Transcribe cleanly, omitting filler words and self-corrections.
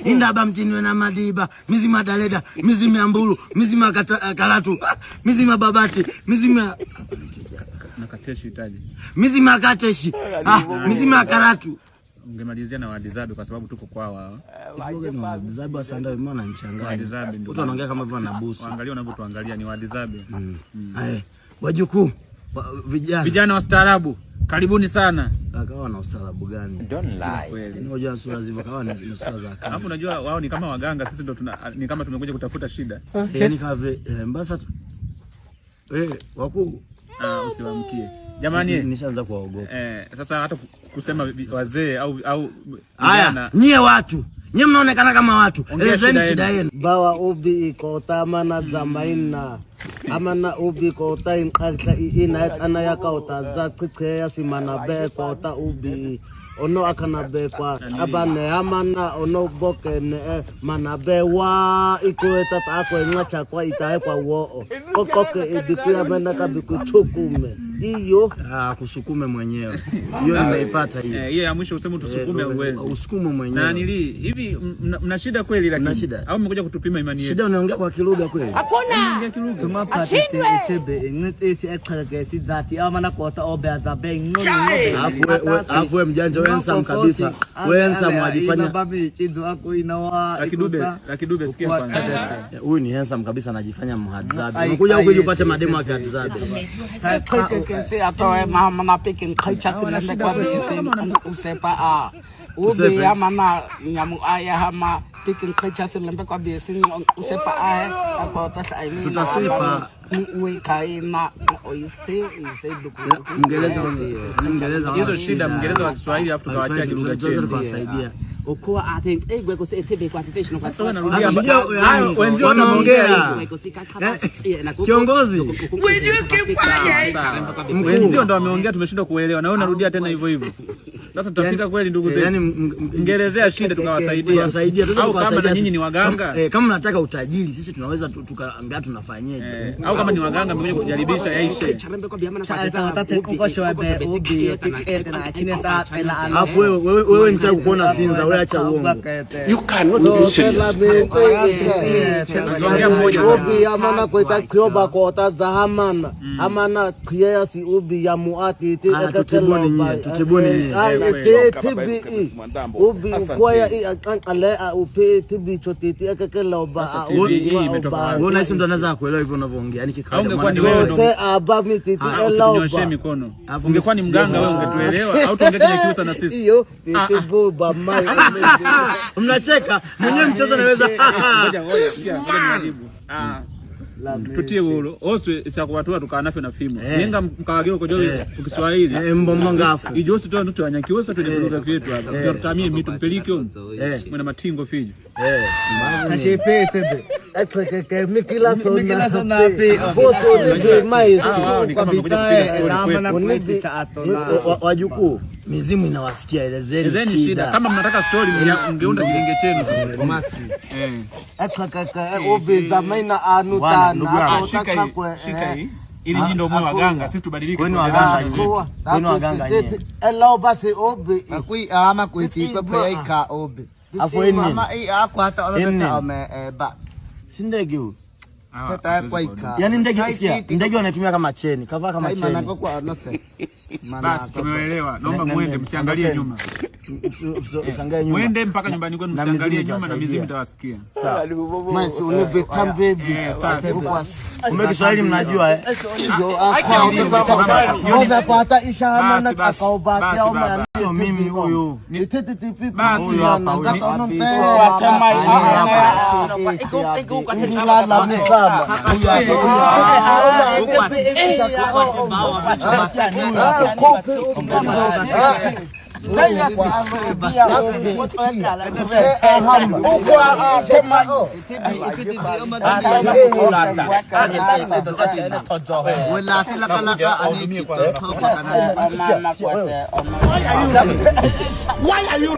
Indaba mtini na madiba, mizima daleda, mizima mbulu, mizima karatu, mizima babati, mizima nakateshi itaje. Mizima kateshi, mizima karatu. Ungemalizia na Wadizabe kwa sababu tuko kwao hao. Wadizabe wasanda wewe mbona nichanganya. Wadizabe ndio. Watu wanaongea kama hivyo wanabusu. Waangalia unavyotuangalia ni Wadizabe. Wajukuu, vijana wastaarabu. Karibuni sana. Akawa na ustaarabu gani? Don't lie. Ngoja sura ziva kawa ni sura za kama. Alafu unajua wao ni kama waganga, sisi ndio ni kama tumekuja kutafuta shida. Yaani kave mbasa wakuu usiwamkie. Jamani nishaanza kuwaogopa. Sasa hata kusema wazee au vijana. Nyie watu, nyie mnaonekana kama watu. Elezeni shida yenu. Bawa ubi iko tamana zamaina. Amana ubi ko ta inqakha ina ana yakauta za qiqeya simana be ko ta ubi ono akana be kwa abane amana ono bokene manabe wa ikueta ta ko ngacha kwa itae kwa wo kokoke edikuya bana kabikuchukume hiyo kusukume mwenyewe hiyo nimeipata hiyo hiyo ya mwisho useme tusukume uweze usukume mwenyewe na nili hivi mna shida kweli lakini au mmekuja kutupima imani yetu shida unaongea kwa kilugha kweli hakuna tumapata itebe ngitesi eqhagesi zati amana kota obeazabe ngono afu mjanja wensa kabisa wensa mwajifanya babi chido ako inawa lakidube sikia kwanza huyu ni handsome kabisa anajifanya mhadzabi unakuja huko ili upate mademo ya kihadzabi kesi atoe mama na picking culture sile kwa bisi usepa ubi amana nyamu aya hama picking culture sile kwa bisi usepa akota saini tutasipa kaina oise duku Mngereza hizo shida Mngereza wa Kiswahili afu tukawaachia kilugha chetu kuwasaidia okoa ateng egwe ko etebe kwa teteshino kwa sawa narudia wenzio wanaongea kiongozi wenzio ndo wameongea tumeshindwa kuelewa na wewe unarudia tena hivyo hivyo sasa tutafika kweli ndugu zetu yani Mngereza shida tukawasaidia au kama na nyinyi ni waganga kama mnataka utajiri sisi tunaweza tukaambia tunafanyaje au kama ni waganga mmekuja kujaribisha yaishe afu wewe ni changu kuona sinza wewe acha uongo you cannot be serious ubi amana kweta kyoba kota zahamana amana kriya si ubi ya muati ti tutiboni tibi ubi kwaya i akankale upe tibi chotiti akakela ba wewe mtu anaweza kuelewa hivyo unavyoongea yani kikawaida abami titi elauba mikono ungekuwa ni mganga wewe ungetuelewa au tungetunyanyusa na sisi hiyo titibu ba mai mnacheka mwenyewe mchezo naweza ngoja nijibu tutie wolo oswe cha kuwatoa tukanafyo na fimo nenga mkawageo kwa joli Kiswahili mbombo ngafu ijosi tu ndio anyakiosa tu ndio vyetu hapa ndio tutamie mitu mpeliki mwana matingo fiji kashepe tebe atkeke mikila sona pe boso ni mais kwa bitae na kupitisha atola wajukuu mizimu inawasikia elezeni shida kama mnataka story mngeunda kilenge chenu masi atkeke obe zamaina anuta na shika hii ili nyinyi ndio mwe waganga sisi tubadilike kwenu waganga elo basi obe akui ama kuiti kwa peka obe afu eni mama ako hata odota ba sindege huyu tata kwa ika yani ndege sikia ndege wanatumia kama cheni kavaa kama cheni maana kwa note basi tumeelewa naomba muende msiangalie nyuma usiangalie nyuma muende mpaka nyumbani kwenu msiangalie nyuma na mizimu itawasikia sawa masi unipe tambebi kumbe Kiswahili mnajua ndio akapata ishara na akaobatia au sio mimi huyu ni tete pipi basi hapa la mkama why are you